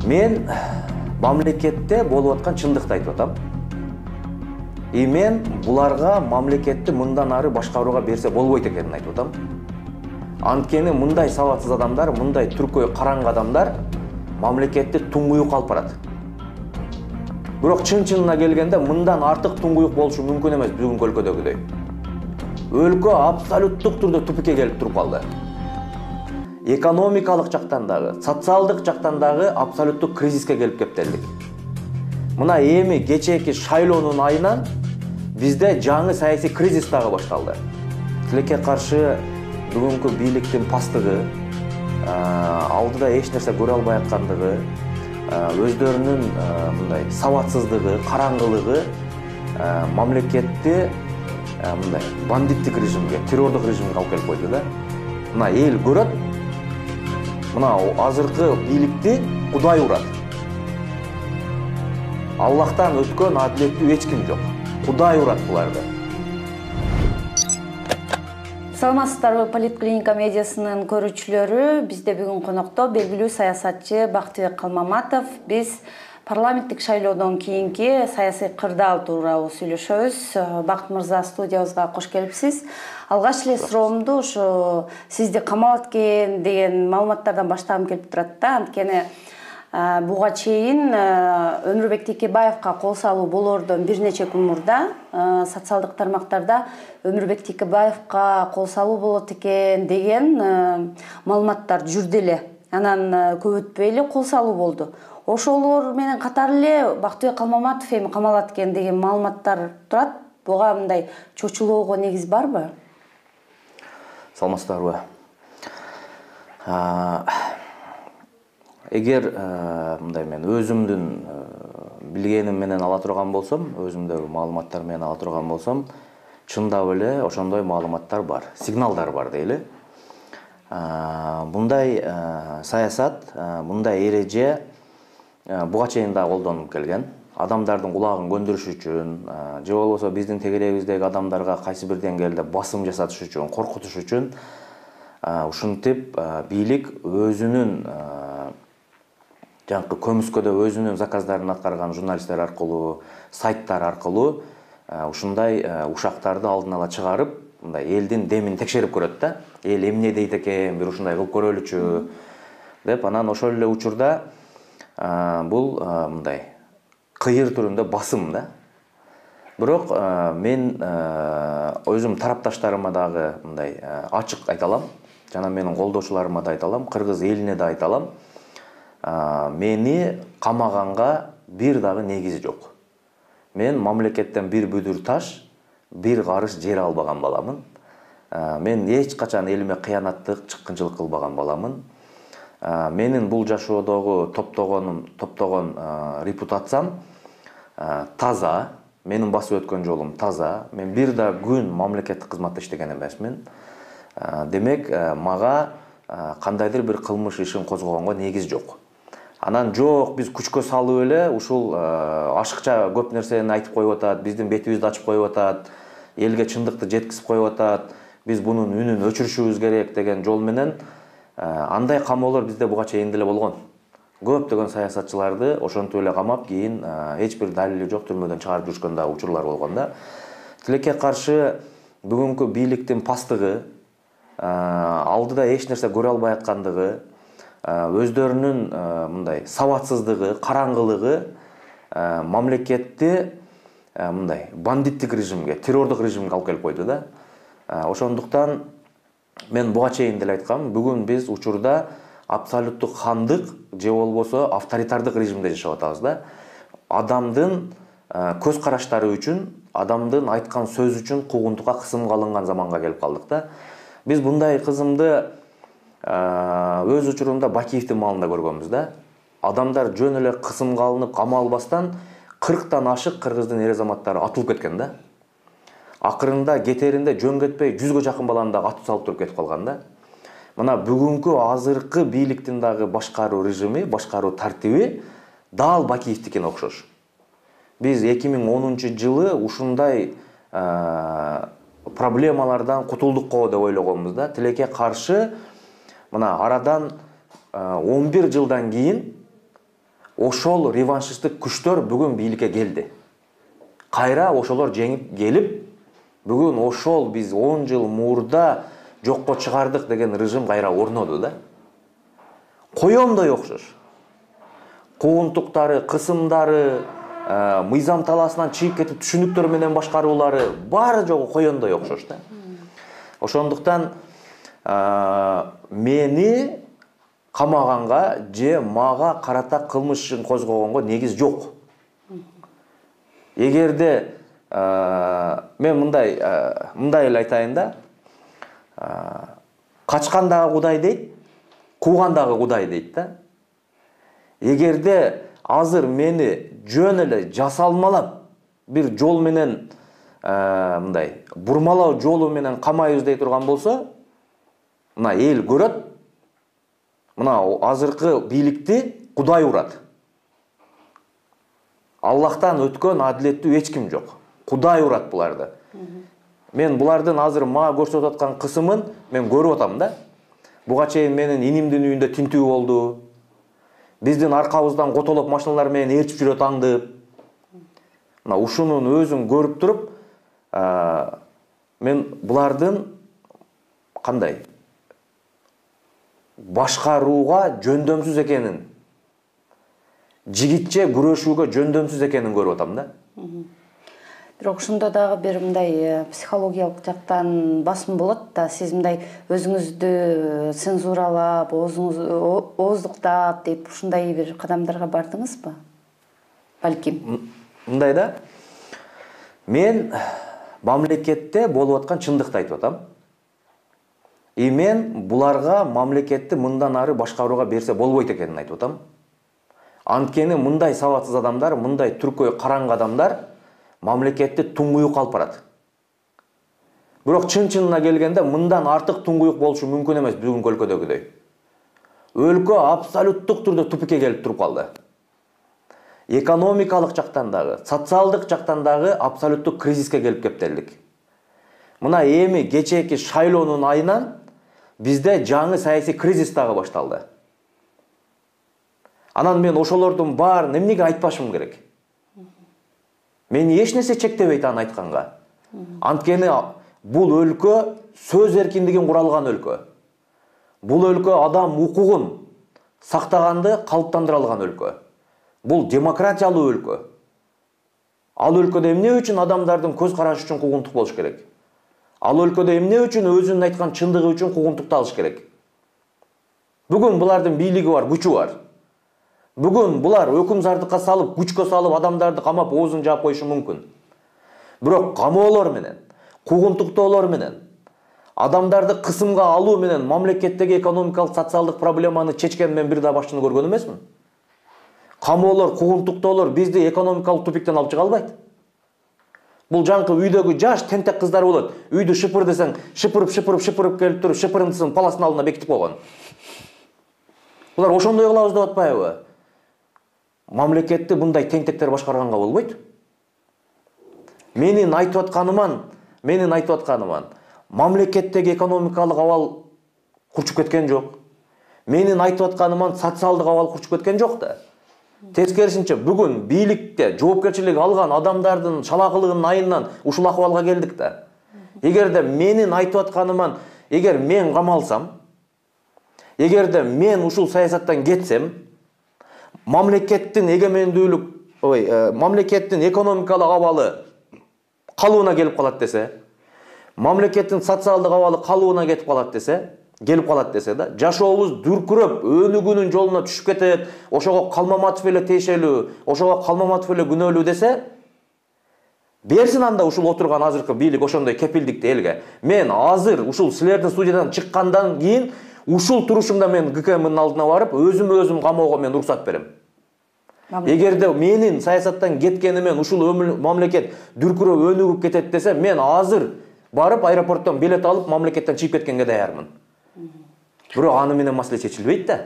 Мен мамлекетте болуп аткан чындыкты айтып атам. Мен буларга мамлекетти мындан ары башкарууга берсе болбойт экенин айтып атам. Анткени мындай сабатсыз адамдар, мындай түркөй караңгы адамдар мамлекетти туңгуюк алып барат. Бирок чын-чынына келгенде мындан артык туңгуюк болушу мүмкүн эмес бүгүнкү өлкөдөгүдөй. Өлкө абсолюттук түрдө тупикке келип туруп калды. Экономикалык жактан дагы, социалдык жактан дагы абсолюттук кризиске келип кептелдик. Мына эми кечээки шайлоонун айынан бизде жаңы саясий кризис дагы башталды. Тилекке каршы бүгүнкү бийликтин пастыгы, алдыда эч нерсе көрө албай аткандыгы, өздөрүнүн мындай сабатсыздыгы, караңгылыгы мамлекетти мындай бандиттик режимге, террордук режимге алып келип койду да. Мына эл көрөт, мына азыркы бийликти Кудай урат. Аллахтан өткөн адилеттүү эч ким жок. Кудай урат буларды. Саламатсыздарбы, Политклиника медиасынын көрүүчүлөрү. Бизде бүгүн конокто белгилүү саясатчы Бактыбек Калмаматов. Биз парламенттик шайлоодон кийинки саясий кырдаал тууралуу сүйлөшөбүз. Бакыт мырза, студиябызга кош келипсиз. Алгач эле суроомду ушу сизди камалат экен деген маалыматтардан баштагым келип турат да. Анткени буга чейин Өмүрбек Текебаевка кол салуу болоордон бир нече күн мурда социалдык тармактарда Өмүрбек Текебаевка кол салуу болот экен деген маалыматтар жүрдү эле. Анан көп өтпөй эле кол салуу болду. Ошолор менен катар эле Бактыбек Калмаматов эми камалат экен деген маалыматтар турат. Буга мындай чочулоого негиз барбы? Саламатсыздарбы. Эгер мындай мен өзүмдүн билгеним менен ала турган болсом, өзүмдөгү маалыматтар менен ала турган болсом, чындап эле ошондой маалыматтар бар, сигналдар бар дейли. Мындай саясат, мындай эреже буга чейин да колдонуп келген. Адамдардын кулагын көндүрүш үчүн, же болбосо биздин тегерегибиздеги адамдарга кайсы бир деңгээлде басым жасатыш үчүн, коркутуш үчүн ушинтип бийлик өзүнүн жаңкы көмүскөдө өзүнүн заказдарын аткарган журналисттер аркылуу, сайттар аркылуу ушундай ушактарды алдын ала чыгарып, мындай элдин демин текшерип көрөт да. Эл эмне дейт экен, бир ушундай кылып көрөлүчү деп, анан ошол эле учурда бул мындай кыйыр түрүндө басым да. Бирок мен өзүм тарапташтарыма дагы мындай ачык айта алам, жана менин колдоочуларыма да айта алам, кыргыз элине да айта алам. Мени камаганга бир дагы негизи жок. Мен мамлекеттен бир бүдүр таш, бир карыш жер албаган баламын. Мен эч качан элиме кыянаттык, чыккынчылык кылбаган баламын. Менин бул жашоодогу топтогон репутациям таза, менин басып өткөн жолум таза. Мен бир да күн мамлекеттик кызматта иштеген эмесмин. Демек, мага кандайдыр бир кылмыш ишин козгогонго негиз жок. Анан жок, биз күчкө салып эле ушул ашыкча көп нерсени айтып коюп атат, биздин бетибизди ачып коюп атат, элге чындыкты жеткизип коюп атат, биз бунун үнүн өчүрүшүбүз керек деген жол менен андай камоолор бизде буга чейин деле болгон. Көптөгөн саясатчыларды ошентип эле камап, кийин эч бир далили жок түрмөдөн чыгарып жүрүшкөн да учурлар болгон да. Тилекке каршы бүгүнкү бийликтин пастыгы, алдыда эч нерсе көрө албай аткандыгы, өздөрүнүн мындай сабатсыздыгы, караңгылыгы мамлекетти мындай бандиттик режимге, террордук режимге алып келип койду да. Ошондуктан мен буга чейин деле айткам, бүгүн биз учурда абсолюттук хандык же болбосо авторитардык режимде жашап атабыз да. Адамдын көз караштары үчүн, адамдын айткан сөзү үчүн куугунтукка кысымга алынган заманга келип калдык да. Биз мындай кызымды өз учурунда Бакиевдин маалында көргөнбүз да. Адамдар жөн эле кысымга алынып, камалбастан 40тан ашык кыргыздын эр-азаматтары атылып кеткен да. Акырында кетеринде жөн кетпей 100гө жакын баланы да атып салып туруп кетип калган да. Мына бүгүнкү азыркы бийликтин дагы башкаруу режими, башкаруу тартиби дал Бакиевдикине окшош. Биз 2010-жылы ушундай проблемалардан кутулдук го деп ойлогонбуз да. Тилекке каршы мына арадан 11 жылдан кийин ошол реваншисттик күчтөр бүгүн бийликке келди. Кайра ошолор жеңип келип, бүгүн ошол биз 10 жыл мурда жокко чыгардык деген режим кайра орноду да. Коёмдой окшош. Куугунтуктары, кысымдары, мыйзам талаасынан чыгып кетип түшүнүктөр менен башкаруулары баары жогу коёндой окшош да. Ошондуктан мени камаганга же мага карата кылмыш ишин козгогонго негиз жок. Эгерде мен мындай эле айтайын да, качкандагы Кудай дейт, куугандагы Кудай дейт да. Эгерде азыр мени жөн эле жасалмалап бир жол менен мындай бурмалоо жолу менен камайбыз дей турган болсо, мына эл көрөт, мына азыркы бийликти Кудай урат. Аллахтан өткөн адилеттүү эч ким жок. Кудай урат буларды. Мен булардын азыр мага көрсөтүп аткан кысымын мен көрүп атам да. Буга чейин менин инимдин үйүндө тинтүү болду. Биздин аркабыздан котолоп машиналар менен ээрчип жүрөт аңдып. Мына ушунун өзүн көрүп туруп, мен булардын кандай башкарууга жөндөмсүз экенин, жигитче күрөшүүгө жөндөмсүз экенин көрүп атам да. Бирок ошондо дагы бир мындай психологиялык жактан басым болот да, сиз мындай өзүңүздү цензуралап, ооздуктап деп ушундай бир кадамдарга бардыңызбы? Балким. Мындай да. Мен мамлекетте болуп аткан чындыкты айтып атам. Мен буларга мамлекетти мындан ары башкарууга берсе болбойт экенин айтып атам. Анткени мындай сабатсыз адамдар, мындай түркөй караңгы адамдар мамлекетти туңгуюк алып барат. Бирок чын-чынына келгенде мындан артык туңгуюк болушу мүмкүн эмес бүгүнкү өлкөдөгүдөй. Өлкө абсолюттук түрдө тупикке келип туруп калды. Экономикалык жактан дагы, социалдык жактан дагы абсолюттук кризиске келип кептелдик. Мына эми кечээки шайлоонун айынан бизде жаңы саясий кризис дагы башталды. Анан мен ошолордун баарын эмнеге айтпашым керек? Мени эч нерсе чектебейт аны айтканга. Анткени бул өлкө сөз эркиндигин куралган өлкө. Бул өлкө адам укугун сактаганды калыптандыра алган өлкө. Бул демократиялуу өлкө. Ал өлкөдө эмне үчүн адамдардын көз карашы үчүн куугунтук болуш керек? Ал өлкөдө эмне үчүн өзүнүн айткан чындыгы үчүн куугунтукту алыш керек? Бүгүн булардын бийлиги бар, күчү бар. Бүгүн булар өкүмзардыкка салып, күчкө салып адамдарды камап оозун жаап коюшу мүмкүн. Бирок камоолор менен, куугунтуктоолор менен, адамдарды кысымга алуу менен мамлекеттеги экономикалык, социалдык проблеманы чечкен мен бир да башчыны көргөн эмесмин. Камоолор, куугунтуктоолор бизди экономикалык тупиктен алып чыга албайт. Бул жаңкы үйдөгү жаш тентек кыздар болот. Үйдү шыпыр десең, шыпырып келип туруп, шыпырындысын паластын алдына бекитип койгон. Булар ошондой кылабыз деп атпайбы? Мамлекетти мындай тентектер башкарганга болбойт. Менин айтып атканыман, мамлекеттеги экономикалык абал курчуп кеткен жок. Менин айтып атканыман социалдык абал курчуп кеткен жок да. Тескерисинче бүгүн бийликте жоопкерчилик алган адамдардын шалакылыгынын айынан ушул акыбалга келдик да. Эгерде менин айтып атканыман, эгер мен камалсам, эгерде мен ушул саясаттан кетсем, мамлекеттин мамлекеттин экономикалык абалы калыбына келип калат десе, мамлекеттин социалдык абалы калыбына кетип калат десе да, жашообуз дүркүрөп, өнүгүүнүн жолуна түшүп кетет, ошого Калмаматов эле тиешелүү, ошого Калмаматов эле күнөөлүү десе, берсин анда ушул отурган азыркы бийлик ошондой кепилдикти элге. Мен азыр ушул силердин студиядан чыккандан кийин ушул турушумда мен ГКМнын алдына барып, өзүм камоого мен уруксат берем. Эгерде менин саясаттан кеткенимен ушул мамлекет дүркүрөп өнүгүп кетет десе, мен азыр барып аэропорттон билет алып мамлекеттен чыгып кеткенге даярмын. Бирок аны менен маселе чечилбейт да.